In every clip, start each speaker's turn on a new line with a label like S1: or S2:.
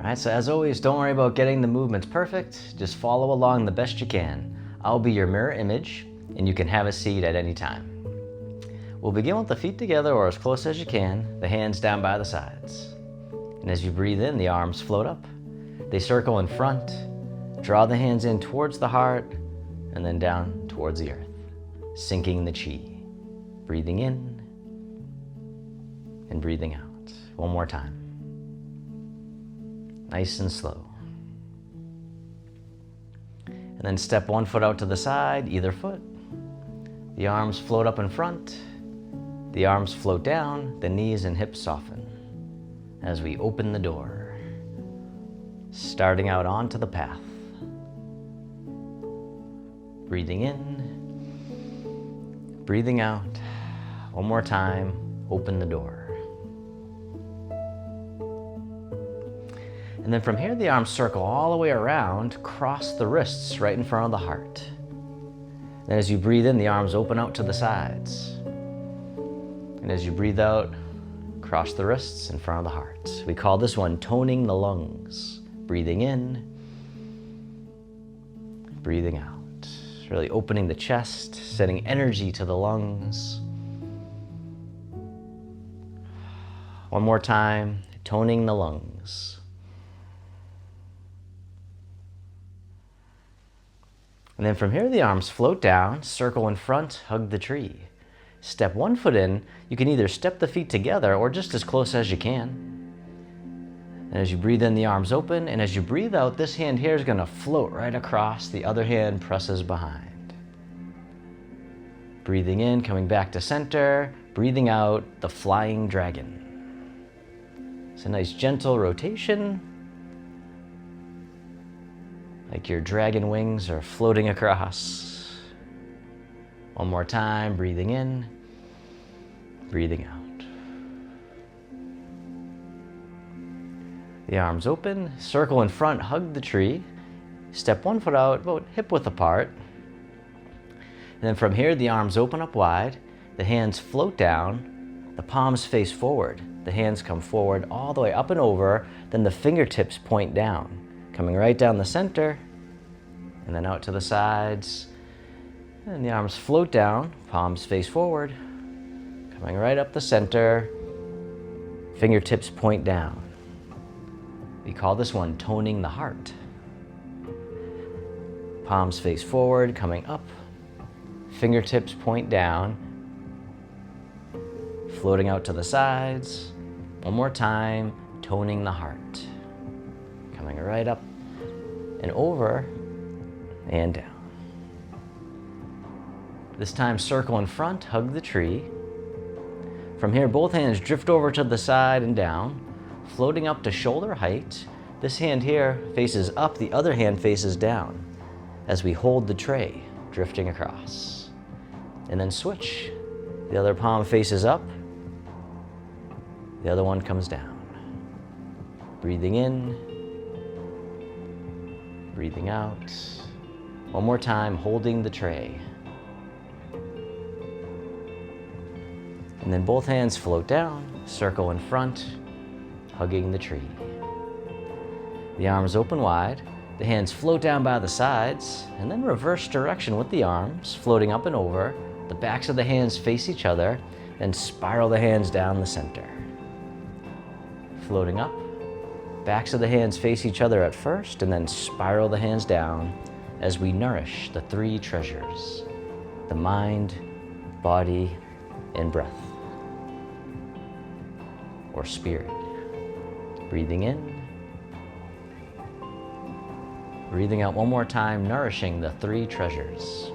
S1: All right, so as always, don't worry about getting the movements perfect. Just follow along the best you can. I'll be your mirror image, and you can have a seat at any time. We'll begin with the feet together or as close as you can, the hands down by the sides. And as you breathe in, the arms float up. They circle in front. Draw the hands in towards the heart and then down towards the earth, sinking the chi. Breathing in and breathing out. One more time. Nice and slow. And then step one foot out to the side, either foot. The arms float up in front. The arms float down. The knees and hips soften as we open the door, starting out onto the path. Breathing in, breathing out. One more time, open the door. And then from here, the arms circle all the way around, cross the wrists right in front of the heart. Then as you breathe in, the arms open out to the sides. And as you breathe out, cross the wrists in front of the heart. We call this one toning the lungs. Breathing in, breathing out. Really opening the chest, sending energy to the lungs. One more time, toning the lungs. And then from here, the arms float down, circle in front, hug the tree. Step one foot in. You can either step the feet together or just as close as you can. And as you breathe in, the arms open. And as you breathe out, this hand here is going to float right across. The other hand presses behind. Breathing in, coming back to center. Breathing out, the flying dragon. It's a nice gentle rotation. Like your dragon wings are floating across. One more time, breathing in, breathing out. The arms open, circle in front, hug the tree. Step one foot out, about hip width apart. And then from here, the arms open up wide, the hands float down, the palms face forward. The hands come forward all the way up and over, then the fingertips point down. Coming right down the center, and then out to the sides. And the arms float down, palms face forward, coming right up the center, fingertips point down. We call this one toning the heart. Palms face forward, coming up, fingertips point down, floating out to the sides. One more time, toning the heart. Coming right up and over and down. This time, circle in front, hug the tree. From here, both hands drift over to the side and down, floating up to shoulder height. This hand here faces up, the other hand faces down as we hold the tray, drifting across. And then switch. The other palm faces up, the other one comes down. Breathing in, breathing out. One more time, holding the tray. And then both hands float down, circle in front, hugging the tree. The arms open wide, the hands float down by the sides, and then reverse direction with the arms, floating up and over. The backs of the hands face each other, and spiral the hands down the center. Floating up, backs of the hands face each other at first, and then spiral the hands down as we nourish the three treasures: the mind, body, and breath, or spirit. Breathing in, breathing out one more time, nourishing the three treasures.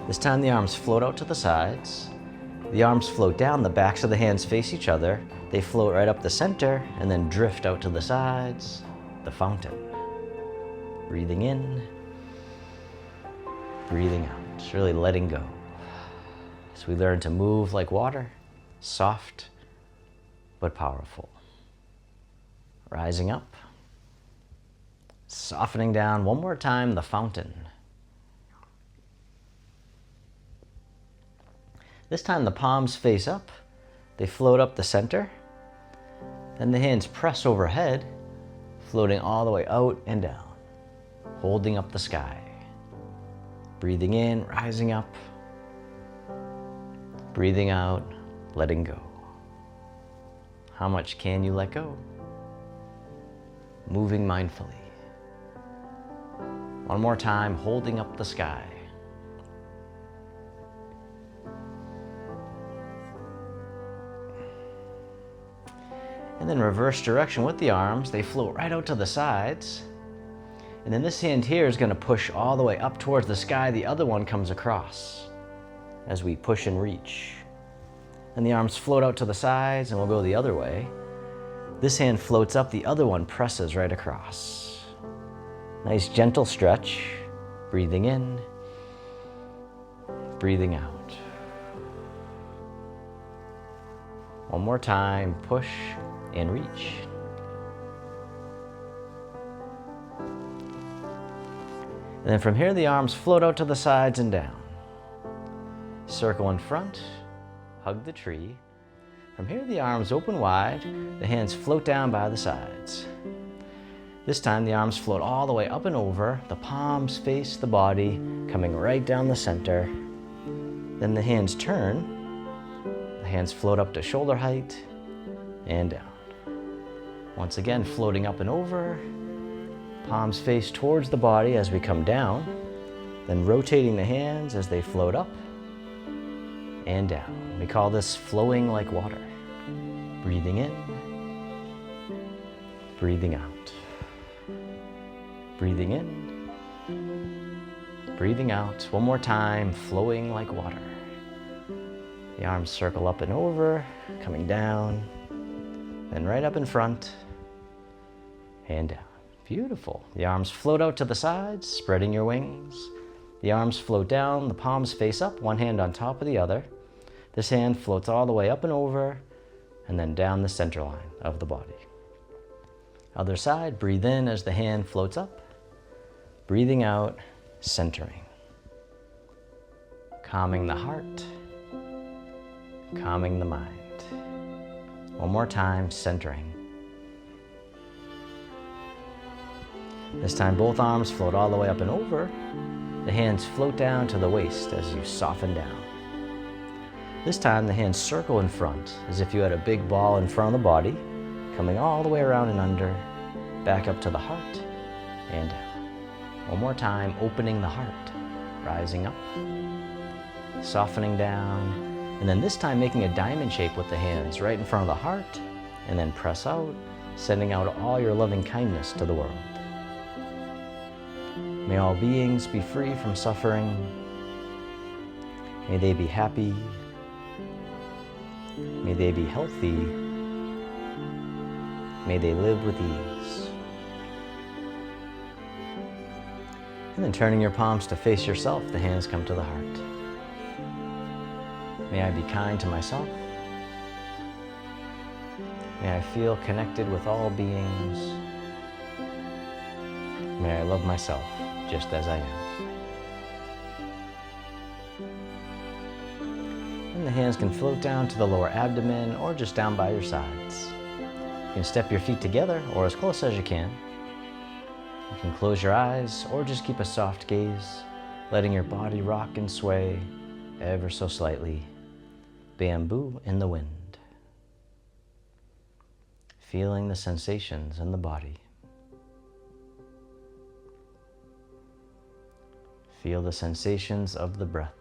S1: This time the arms float out to the sides. The arms float down, the backs of the hands face each other. They float right up the center and then drift out to the sides, the fountain. Breathing in, breathing out, just really letting go. As we learn to move like water, soft but powerful. Rising up, softening down. One more time, the fountain. This time the palms face up. They float up the center. Then the hands press overhead, floating all the way out and down, holding up the sky. Breathing in, rising up. Breathing out, letting go. How much can you let go? Moving mindfully. One more time, holding up the sky. And then reverse direction with the arms. They float right out to the sides. And then this hand here is going to push all the way up towards the sky. The other one comes across as we push and reach. And the arms float out to the sides, and we'll go the other way. This hand floats up, the other one presses right across. Nice gentle stretch. Breathing in, breathing out. One more time, push and reach. And then from here, the arms float out to the sides and down. Circle in front, hug the tree. From here, the arms open wide, the hands float down by the sides. This time, the arms float all the way up and over, the palms face the body, coming right down the center. Then the hands turn, the hands float up to shoulder height and down. Once again, floating up and over, palms face towards the body as we come down, then rotating the hands as they float up and down. We call this flowing like water. Breathing in, breathing out. Breathing in, breathing out. One more time, flowing like water. The arms circle up and over, coming down, then right up in front and down. Beautiful. The arms float out to the sides, spreading your wings. The arms float down, the palms face up, one hand on top of the other. This hand floats all the way up and over, and then down the center line of the body. Other side, breathe in as the hand floats up. Breathing out, centering. Calming the heart, calming the mind. One more time, centering. This time, both arms float all the way up and over. The hands float down to the waist as you soften down. This time, the hands circle in front as if you had a big ball in front of the body, coming all the way around and under, back up to the heart and down. One more time, opening the heart, rising up, softening down, and then this time making a diamond shape with the hands right in front of the heart, and then press out, sending out all your loving kindness to the world. May all beings be free from suffering. May they be happy. May they be healthy. May they live with ease. And then turning your palms to face yourself, the hands come to the heart. May I be kind to myself. May I feel connected with all beings. May I love myself just as I am. And the hands can float down to the lower abdomen or just down by your sides. You can step your feet together or as close as you can. You can close your eyes or just keep a soft gaze, letting your body rock and sway ever so slightly. Bamboo in the wind. Feeling the sensations in the body. Feel the sensations of the breath.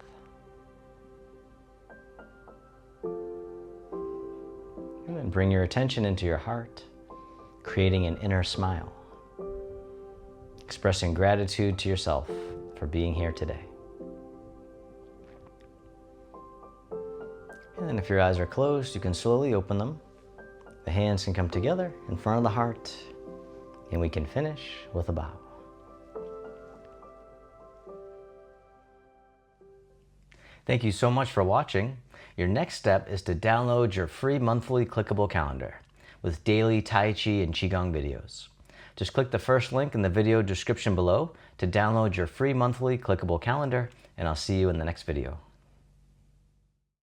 S1: And then bring your attention into your heart, creating an inner smile. Expressing gratitude to yourself for being here today. And then if your eyes are closed, you can slowly open them. The hands can come together in front of the heart, and we can finish with a bow. Thank you so much for watching. Your next step is to download your free monthly clickable calendar with daily Tai Chi and Qigong videos. Just click the first link in the video description below to download your free monthly clickable calendar, and I'll see you in the next video.